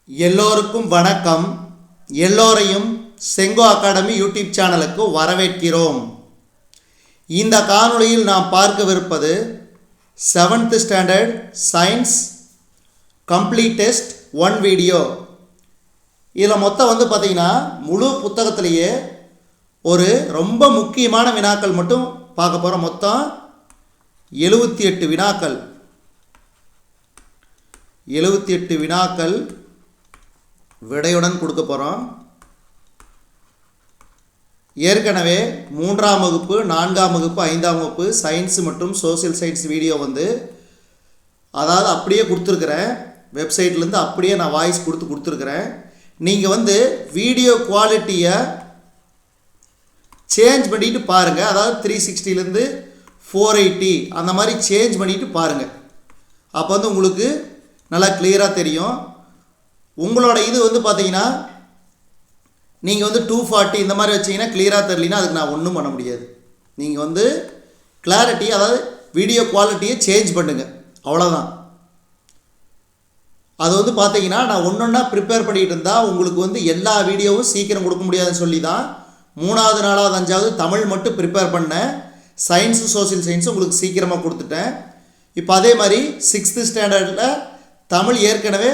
எல்லோருக்கும் வணக்கம். எல்லோரையும் செங்கோ அகாடமி யூடியூப் சேனலுக்கு வரவேற்கிறோம். இந்த காணொளியில் நாம் பார்க்கவிருப்பது 7th standard science complete test 1 video. இதில் மொத்தம் பார்த்தீங்கன்னா முழு புத்தகத்திலேயே ஒரு ரொம்ப முக்கியமான வினாக்கள் மட்டும் பார்க்க போகிறோம். மொத்தம் 78 வினாக்கள் 78 வினாக்கள் விடையுடன் கொடுக்க போகிறோம். ஏற்கனவே 3ஆம் வகுப்பு 4ஆம் வகுப்பு 5ஆம் வகுப்பு சயின்ஸ் மற்றும் சோசியல் சயின்ஸ் வீடியோ அதாவது அப்படியே கொடுத்துருக்குறேன். வெப்சைட்லேருந்து அப்படியே நான் வாய்ஸ் கொடுத்துருக்குறேன். நீங்கள் வீடியோ குவாலிட்டியை சேஞ்ச் பண்ணிவிட்டு பாருங்கள். அதாவது 360லேருந்து 480 அந்த மாதிரி சேஞ்ச் பண்ணிவிட்டு பாருங்கள். அப்போ உங்களுக்கு நல்லா கிளியராக தெரியும். உங்களோட இது பார்த்தீங்கன்னா நீங்கள் 240 இந்த மாதிரி வச்சிங்கன்னா கிளியராக தெரியலனா அதுக்கு நான் ஒன்றும் பண்ண முடியாது. நீங்கள் கிளாரிட்டி அதாவது வீடியோ குவாலிட்டியை சேஞ்ச் பண்ணுங்கள், அவ்வளோதான். அது பார்த்தீங்கன்னா நான் ஒன்றொன்னா ப்ரிப்பேர் பண்ணிகிட்டு இருந்தால் உங்களுக்கு எல்லா வீடியோவும் சீக்கிரம் கொடுக்க முடியாதுன்னு சொல்லி தான் 3வது 4வது 5வது தமிழ் மட்டும் ப்ரிப்பேர் பண்ணேன். சயின்ஸு சோசியல் சயின்ஸும் உங்களுக்கு சீக்கிரமாக கொடுத்துட்டேன். இப்போ அதே மாதிரி 6th ஸ்டாண்டர்டில் தமிழ் ஏற்கனவே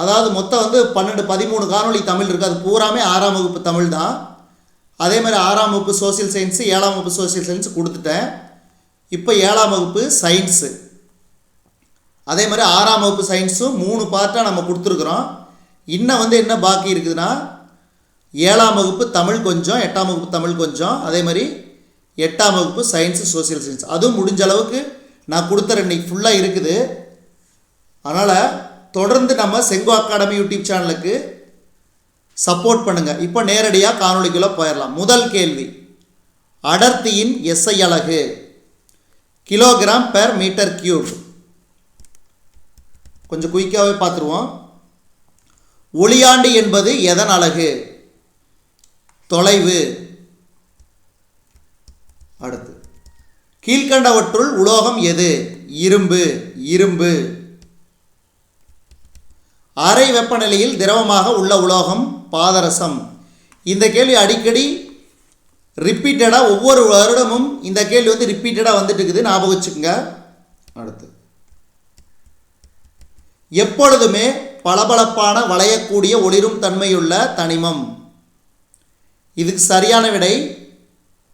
அதாவது மொத்தம் 12-13 காணொளி தமிழ் இருக்குது. அது பூராமே 6ஆம் வகுப்பு தமிழ் தான். அதே மாதிரி 6ஆம் வகுப்பு சோசியல் சயின்ஸு 7ஆம் வகுப்பு சோசியல் சயின்ஸ் கொடுத்துட்டேன். இப்போ 7ஆம் வகுப்பு சயின்ஸு அதே மாதிரி 6ஆம் வகுப்பு சயின்ஸும் 3 பார்ட்டாக நம்ம கொடுத்துருக்குறோம். இன்னும் என்ன பாக்கி இருக்குதுன்னா 7ஆம் வகுப்பு தமிழ் கொஞ்சம், 8ஆம் வகுப்பு தமிழ் கொஞ்சம், அதே மாதிரி 8ஆம் வகுப்பு சயின்ஸு சோசியல் சயின்ஸ் அதுவும் முடிஞ்ச அளவுக்கு நான் கொடுத்துறேன். இன்றைக்கி ஃபுல்லாக இருக்குது. அதனால் தொடர்ந்து நம்ம செங்கோ அகாடமி யூடியூப் சேனலுக்கு சப்போர்ட் பண்ணுங்கள். இப்போ நேரடியாக காணொளிக்குள்ளே போயிடலாம். முதல் கேள்வி, அடர்த்தியின் எஸ்ஐ அலகு கிலோகிராம் பெர் மீட்டர் கியூப். கொஞ்சம் குயிக்காகவே பார்த்துருவோம். ஒளியாண்டு என்பது எதன் அலகு? தொலைவு. அடுத்து, கீழ்கண்டவற்றுள் உலோகம் எது? இரும்பு. இரும்பு. அறை வெப்பநிலையில் திரவமாக உள்ள உலோகம் பாதரசம். இந்த கேள்வி அடிக்கடி ரிப்பீட்டடாக ஒவ்வொரு வருடமும் இந்த கேள்வி ரிப்பீட்டடாக வந்துட்டு இருக்குது, ஞாபகம் வச்சுக்கோங்க. அடுத்து, எப்பொழுதுமே பளபளப்பான வளையக்கூடிய ஒளிரும் தன்மையுள்ள தனிமம். இதுக்கு சரியான விடை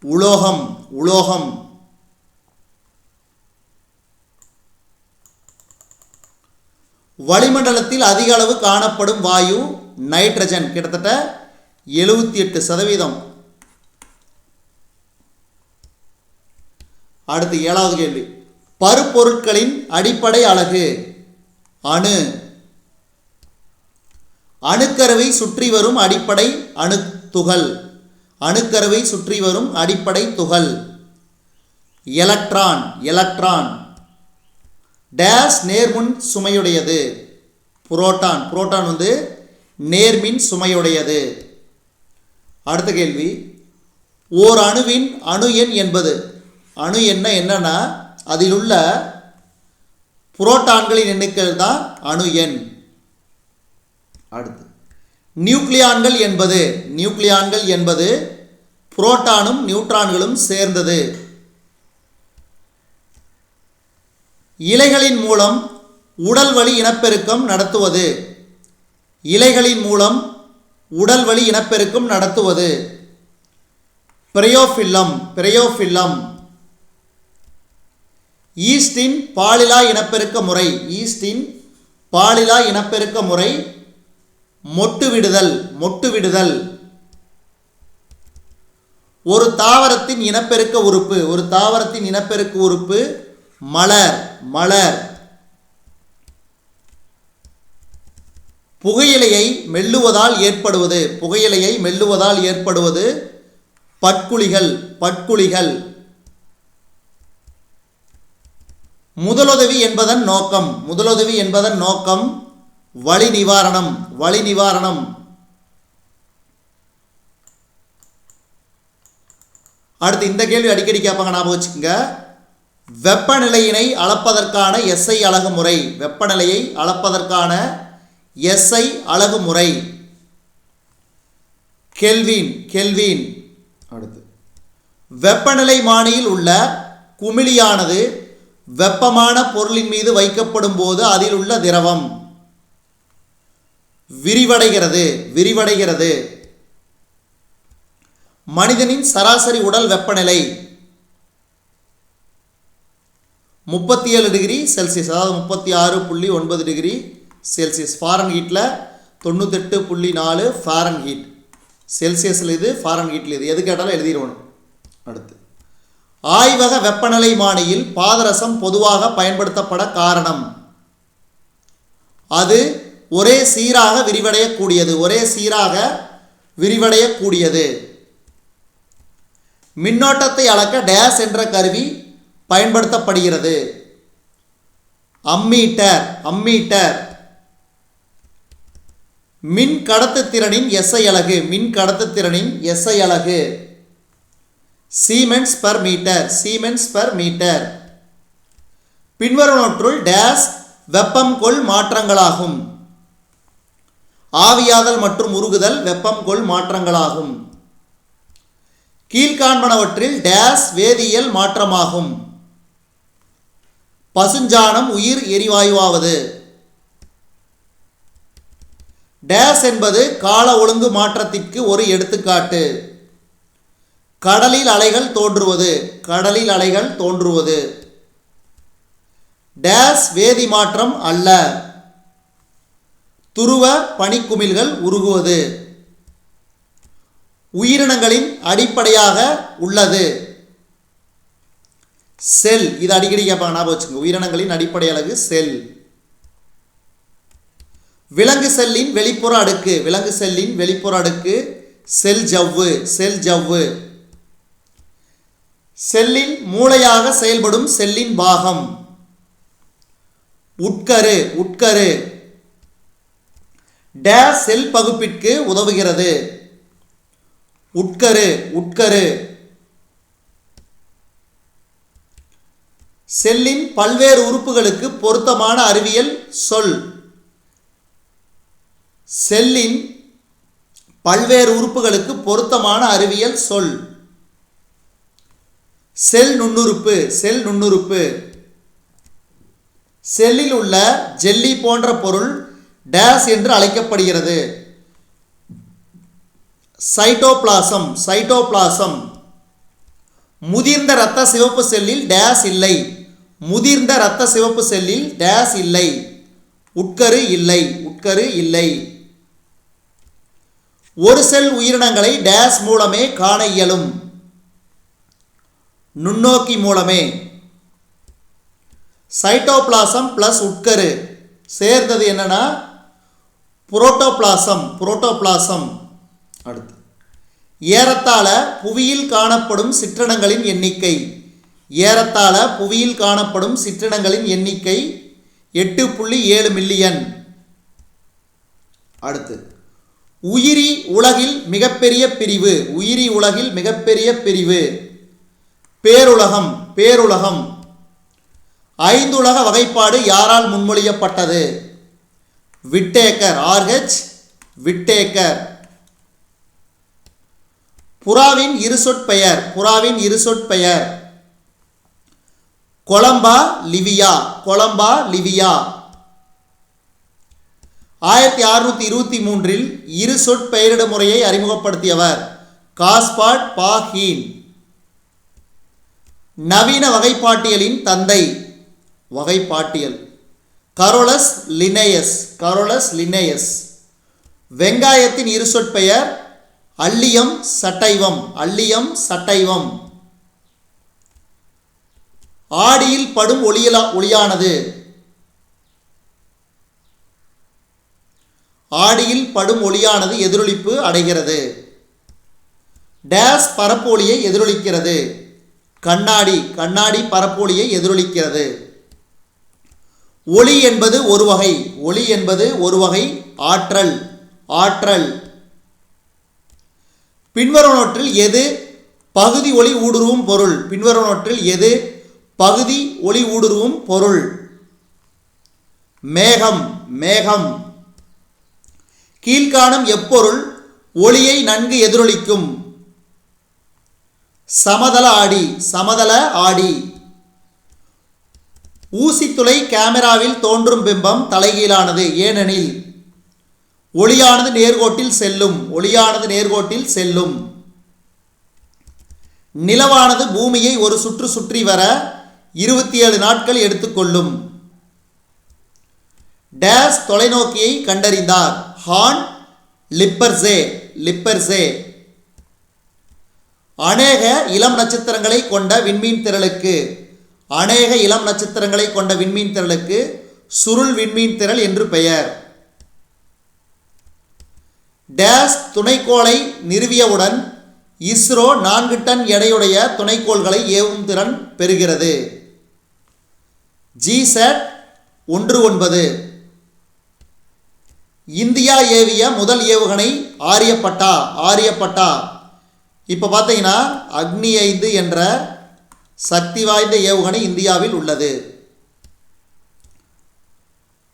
உலோகம். உலோகம். வளிமண்டலத்தில் அதிக அளவு காணப்படும் வாயு நைட்ரஜன், கிட்டத்தட்ட 78%. அடுத்து 7வது கேள்வி, பருப்பொருட்களின் அடிப்படை அலகு அணு. அணுக்கருவை சுற்றி வரும் அடிப்படை அணு துகள். அணுக்கருவை சுற்றி வரும் அடிப்படை துகள் எலக்ட்ரான். எலக்ட்ரான். டேஸ் நேர்மின் சுமையுடையது. புரோட்டான். புரோட்டான் நேர்மின் சுமையுடையது. அடுத்த கேள்வி, ஓர் அணுவின் அணு எண் என்பது. அணு என்னன்னா அதில் உள்ள புரோட்டான்களின் எண்ணிக்கை தான் அணு எண். அடுத்து, நியூக்ளியான்கள் என்பது. நியூக்ளியான்கள் என்பது புரோட்டானும் நியூட்ரான்களும் சேர்ந்தது. இலைகளின் மூலம் உடல் வழி இனப்பெருக்கம் நடத்துவது. இலைகளின் மூலம் உடல் வழி இனப்பெருக்கம் நடத்துவது பிரயோஃபில்லம். பிரயோஃபில்லம். ஈஸ்டின் பாலிலா இனப்பெருக்க முறை. ஈஸ்டின் பாலிலா இனப்பெருக்க முறை மொட்டுவிடுதல். மொட்டுவிடுதல். ஒரு தாவரத்தின் இனப்பெருக்க உறுப்பு. ஒரு தாவரத்தின் இனப்பெருக்க உறுப்பு மலர். மலர். புகையிலையை மெல்லுவதால் ஏற்படுவது. புகையிலையை மெல்லுவதால் ஏற்படுவது பட்குழிகள். பட்குழிகள். முதலுதவி என்பதன் நோக்கம். முதலுதவி என்பதன் நோக்கம் வலி நிவாரணம். வலி நிவாரணம். அடுத்து, இந்த கேள்வி அடிக்கடி கேட்பாங்க, ஞாபகம் வச்சுக்கோங்க. வெப்பநிலையினை அளப்பதற்கான எஸ்ஐ அலகு முறை. வெப்பநிலையை அளப்பதற்கான SI அலகு முறை. Kelvin kelvin. அடுத்து வெப்பநிலைமானியில் உள்ள குமிழியானது வெப்பமான பொருளின் மீது வைக்கப்படும் போது அதில் உள்ள திரவம் விரிவடைகிறது விரிவடைகிறது. மனிதனின் சராசரி உடல் வெப்பநிலை 37 டிகிரி செல்சியஸ், அதாவது 36.9 டிகிரி செல்சியஸ். ஃபாரன்ஹீட்டில் 98.4 ஃபாரன்ஹீட். செல்சியஸில் இது, ஃபாரன்ஹீட்டில் இது, எது கேட்டாலும் எழுதிடுவோம். அடுத்து ஆய்வக வெப்பநிலைமானியில் பாதரசம் பொதுவாக பயன்படுத்தப்பட காரணம், அது ஒரே சீராக விரிவடையக்கூடியது ஒரே சீராக விரிவடையக்கூடியது. மின்னோட்டத்தை அளக்க டேஸ் என்ற கருவி பயன்படுத்தப்படுகிறது. Ammeter ammeter. மின் கடத்துத்திறனின் SI அலகு மின் கடத்துத்திறனின் SI அலகு siemens per metre siemens per metre. பின்வருவனவற்றுள் டேஸ் வெப்பம் கொள் மாற்றங்களாகும். ஆவியாதல் மற்றும் உருகுதல் வெப்பம் கொள் மாற்றங்களாகும். கீழ்காண்பனவற்றில் டேஸ் வேதியியல் மாற்றமாகும். பசுஞ்சாணம் உயிர் எரிவாயுவாவது. டேஸ் என்பது கால ஒழுங்கு மாற்றத்திற்கு ஒரு எடுத்துக்காட்டு. கடலில் அலைகள் தோன்றுவது கடலில் அலைகள் தோன்றுவது. டேஸ் வேதி மாற்றம் அல்ல. துருவ பனிக்குமிழ்கள் உருகுவது. உயிரினங்களின் அடிப்படையாக உள்ளது. செல், இது அடிக்கடி கேட்பாங்க, ஞாபகம் வச்சுங்க. உயிரினங்களின் அடிப்படை அலகு செல். விலங்கு செல்லின் வெளிப்புற அடுக்கு விலங்கு செல்லின் வெளிப்புற அடுக்கு செல் ஜவ்வு செல் ஜவ்வு. செல்லின் மூளையாக செயல்படும் செல்லின் பாகம் உட்கரு உட்கரு. டேஸ் செல் பகுப்பிற்கு உதவுகிறது. உட்கரு உட்கரு. செல்லின் பல்வேறு உறுப்புகளுக்கு பொருத்தமான அறிவியல் சொல். செல்லின் பல்வேறு உறுப்புகளுக்கு பொருத்தமான அறிவியல் சொல். செல் நுண்ணுறுப்பு செல் நுண்ணுறுப்பு. செல்லில் உள்ள ஜெல்லி போன்ற பொருள் டேஸ் என்று அழைக்கப்படுகிறது. Cytoplasm cytoplasm. முதிர்ந்த இரத்த சிவப்பு செல்லில் டேஸ் இல்லை. முதிர்ந்த இரத்த சிவப்பு செல்லில் டேஸ் இல்லை. உட்கரு இல்லை உட்கரு இல்லை. ஒரு செல் உயிரினங்களை டேஸ் மூலமே காண இயலும். நுண்ணோக்கி மூலமே. சைட்டோபிளாசம் பிளஸ் உட்கரு சேர்ந்தது என்னன்னா புரோட்டோபிளாசம் புரோட்டோபிளாசம். அடுத்து ஏறத்தாழ புவியில் காணப்படும் சிற்றினங்களின் எண்ணிக்கை. ஏறத்தாழ புவியில் காணப்படும் சிற்றினங்களின் எண்ணிக்கை 8.7 மில்லியன். அடுத்து உயிரி உலகில் மிகப்பெரிய பிரிவு. உயிரி உலகில் மிகப்பெரிய பிரிவு பேருலகம் பேருலகம். 5 உலக வகைப்பாடு யாரால் முன்மொழியப்பட்டது? Whittaker RH Whittaker. புறாவின் இருசொற்பெயர் புறாவின் இருசொற்பெயர் கொலம்பா லிவியா கொலம்பா லிவியா. 1623 இரு சொற்பெயரிடு முறையை அறிமுகப்படுத்தியவர் காஸ்பார்ட் பாஹீன். நவீன வகைப்பாட்டியலின் தந்தை வகைப்பாட்டியல் கரோலஸ் லின்னேயஸ் கரோலஸ் லின்னேயஸ். வெங்காயத்தின் இரு சொற்பெயர் அல்லியம் சட்டைவம் அல்லியம் சட்டைவம். ஆடியில் படும் ஒளியானது ஆடியில் படும் ஒளியானது எதிரொலிப்பு அடைகிறது. டேஸ் பரப்பு ஒளியை எதிரொலிக்கிறது. கண்ணாடி கண்ணாடி பரப்பு ஒளியை எதிரொலிக்கிறது. ஒளி என்பது ஒரு வகை ஒளி என்பது ஒரு வகை ஆற்றல் ஆற்றல். பின்வருவனவற்றில் எது பகுதி ஒளி ஊடுருவும் பொருள்? பின்வருவனவற்றில் எது பகுதி ஒளி ஊடுருவும் பொருள்? மேகம் மேகம். கீழ்காணும் எப்பொருள் ஒளியை நன்கு எதிரொலிக்கும்? சமதள ஆடி. சமதள ஆடி. ஊசித்துளை கேமராவில் தோன்றும் பிம்பம் தலைகீழானது. ஏனெனில் ஒளியானது நேர்கோட்டில் செல்லும். ஒளியானது நேர்கோட்டில் செல்லும். நிலவானது பூமியை ஒரு சுற்று சுற்றி வர 27 நாட்கள் எடுத்துக்கொள்ளும். டேஸ் தொலைநோக்கியை கண்டறிந்தார். ஹான் லிப்பர்சே. லிப்பர்சே. அநேக இளம் நட்சத்திரங்களை கொண்ட விண்மீன் திரளுக்கு. அநேக இளம் நட்சத்திரங்களை கொண்ட விண்மீன் திரளுக்கு சுருள் விண்மீன் திரள் என்று பெயர். டேஸ் துணைக்கோளை நிறுவியவுடன் இஸ்ரோ 4 டன் எடையுடைய துணைக்கோள்களை ஏவும் திறன் பெறுகிறது. ஜிசாட் 19. இந்தியா ஏவிய முதல் ஏவுகணை ஆரியப்பட்டா. ஆரியப்பட்டா. இப்போ பார்த்தீங்கன்னா அக்னி 5 என்ற சக்தி வாய்ந்த ஏவுகணை இந்தியாவில் உள்ளது.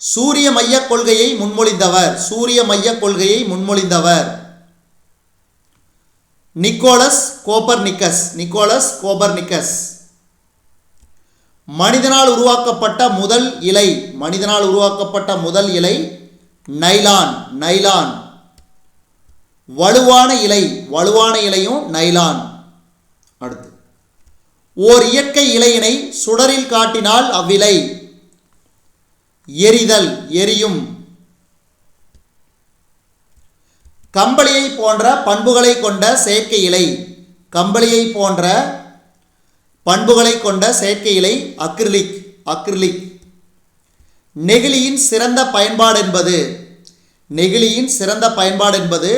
சூரிய மைய கொள்கையை முன்மொழிந்தவர். சூரிய மைய கொள்கையை முன்மொழிந்தவர் நிக்கோலஸ் கோப்பர்னிக்கஸ். Nicolaus Copernicus. மனிதனால் உருவாக்கப்பட்ட முதல் இலை. மனிதனால் உருவாக்கப்பட்ட முதல் இலை நைலான். நைலான். வலுவான இலை. வலுவான இலையும் நைலான். அடுத்து ஓர் இயற்கை இலையினை சுடரில் காட்டினால் அவ்விலை எரிதல். எரியும். கம்பளியை போன்ற பண்புகளை கொண்ட செயற்கை இலை. கம்பளியை போன்ற பண்புகளை கொண்ட செயற்கை இலை அக்ரிலிக். அக்ரிலிக். நெகிழியின் சிறந்த பயன்பாடு என்பது. நெகிழியின் சிறந்த பயன்பாடு என்பது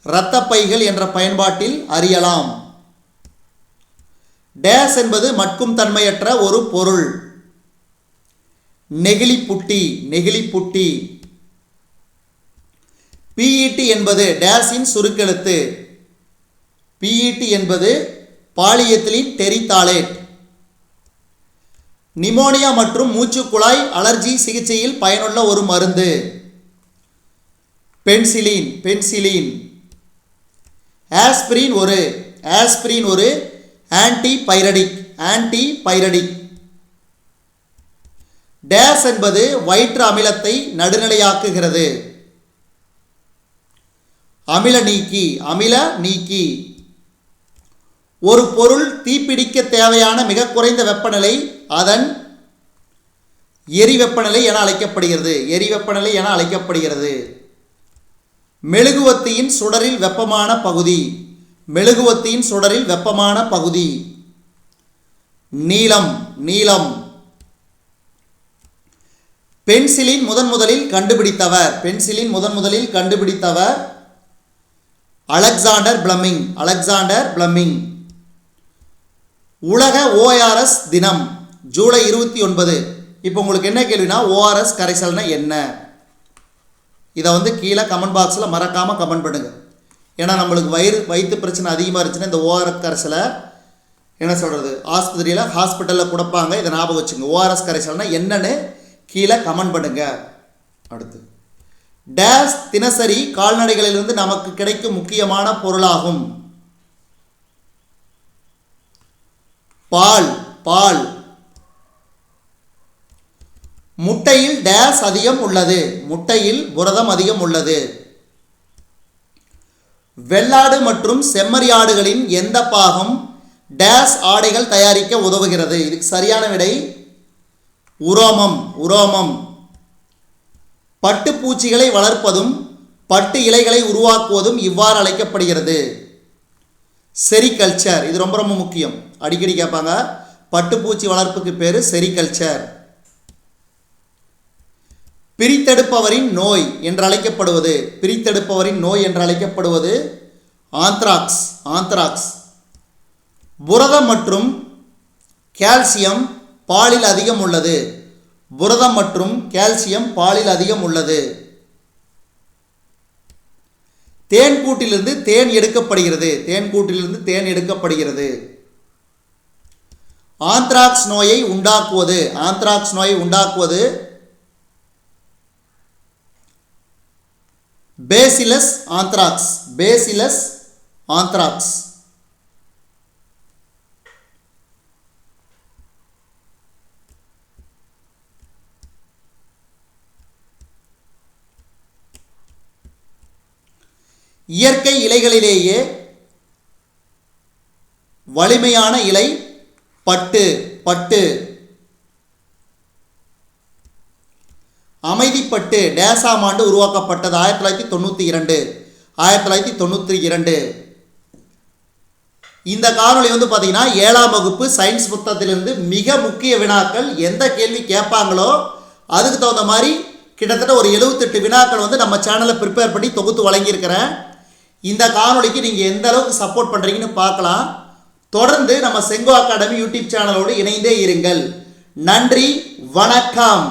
இரத்தப்பைகள் என்ற பயன்பாட்டில் அறியலாம். டேஸ் என்பது மட்கும் தன்மையற்ற ஒரு பொருள். நெகிழி புட்டி. நெகிழி புட்டி. PET என்பது டேஸின் சுருக்கெழுத்து. PET என்பது பாலிஎத்திலீன் டெரித்தாலேட். நிமோனியா மற்றும் மூச்சுக்குழாய் அலர்ஜி சிகிச்சையில் பயனுள்ள ஒரு மருந்து பென்சிலின். பென்சிலின். ஆஸ்பிரின் ஒரு. ஆஸ்பிரின் ஒரு ஆன்டிபைரடிக். ஆன்டிபைரடிக். டேஸ் என்பது வயிற்று அமிலத்தை நடுநிலையாக்குகிறது. அமில நீக்கி. அமில நீக்கி. ஒரு பொருள் தீப்பிடிக்க தேவையான மிக குறைந்த வெப்பநிலை அதன் எரி வெப்பநிலை என அழைக்கப்படுகிறது. எரி வெப்பநிலை என அழைக்கப்படுகிறது. மெழுகுவத்தியின் சுடரில் வெப்பமான பகுதி. மெழுகுவத்தியின் சுடரில் வெப்பமான பகுதி நீலம். நீலம். பென்சிலின் முதலில் கண்டுபிடித்தவர். பென்சிலின் முதலில் கண்டுபிடித்தவர் அலெக்சாண்டர் பிளமிங். Alexander Fleming. உலக ORS தினம் ஜூலை 29. இப்போ உங்களுக்கு என்ன கேள்வினா ORS கரைசல்னா என்ன? இதை கீழே கமெண்ட் பாக்ஸில் மறக்காமல் கமெண்ட் பண்ணுங்கள். ஏன்னா நம்மளுக்கு வயிற்று பிரச்சனை அதிகமாக இருந்துச்சுன்னா இந்த ORS கரைசலை என்ன சொல்கிறது ஹாஸ்பிட்டலில் கொடுப்பாங்க. இதை ஞாபகம் வச்சுங்க. ORS கரைசல்னா என்னன்னு கீழே கமெண்ட் பண்ணுங்க. அடுத்து டேஸ் தினசரி கால்நடைகளிலிருந்து நமக்கு கிடைக்கும் முக்கியமான பொருளாகும். பால். பால். முட்டையில் டேஸ் அதிகம் உள்ளது. முட்டையில் புரதம் அதிகம் உள்ளது. வெள்ளாடு மற்றும் செம்மறி ஆடுகளின் எந்த பாகம் டேஸ் ஆடைகள் தயாரிக்க உதவுகிறது? இதுக்கு சரியான விடை உரோமம். உரோமம். பட்டுப்பூச்சிகளை வளர்ப்பதும் பட்டு இலைகளை உருவாக்குவதும் இவ்வாறு அழைக்கப்படுகிறது செரிகல்ச்சர். இது ரொம்ப ரொம்ப முக்கியம். அடிக்கடி கேட்பாங்க. பட்டுப்பூச்சி வளர்ப்புக்கு பேர் செரிகல்ச்சர். பிரித்தெடுப்பவரின் நோய் என்று அழைக்கப்படுவது. பிரித்தெடுப்பவரின் நோய் என்று அழைக்கப்படுவது ஆந்த்ராக்ஸ். ஆந்த்ராக்ஸ். புரதம் மற்றும் கால்சியம் பாலில் அதிகம் உள்ளது. புரதம் மற்றும் கால்சியம் பாலில் அதிகம் உள்ளது. தேன்கூட்டிலிருந்து தேன் எடுக்கப்படுகிறது. தேன்கூட்டிலிருந்து தேன் எடுக்கப்படுகிறது. ஆந்த்ராக்ஸ் நோயை உண்டாக்குவது. ஆந்த்ராக்ஸ் நோயை உண்டாக்குவது பேசிலஸ் ஆந்த்ராக்ஸ். Bacillus anthrax. இயற்கை இலைகளிலேயே வலிமையான இலை பட்டு. பட்டு. அமைதிப்பட்டு டேசாம் ஆண்டு உருவாக்கப்பட்டது 1992. 1992. இந்த காணொளி வந்து பார்த்தீங்கன்னா 7ஆம் வகுப்பு சயின்ஸ் புத்தகத்திலிருந்து மிக முக்கிய வினாக்கள் எந்த கேள்வி கேட்பாங்களோ அதுக்கு தகுந்த மாதிரி கிட்டத்தட்ட ஒரு 78 வினாக்கள் வந்து நம்ம சேனலில் ப்ரிப்பேர் பண்ணி தொகுத்து வழங்கியிருக்கிறேன். இந்த காணொளிக்கு நீங்கள் எந்த அளவுக்கு சப்போர்ட் பண்ணுறீங்கன்னு பார்க்கலாம். தொடர்ந்து நம்ம செங்கோ அகாடமி யூடியூப் சேனலோடு இணைந்தே இருங்கள். நன்றி, வணக்கம்.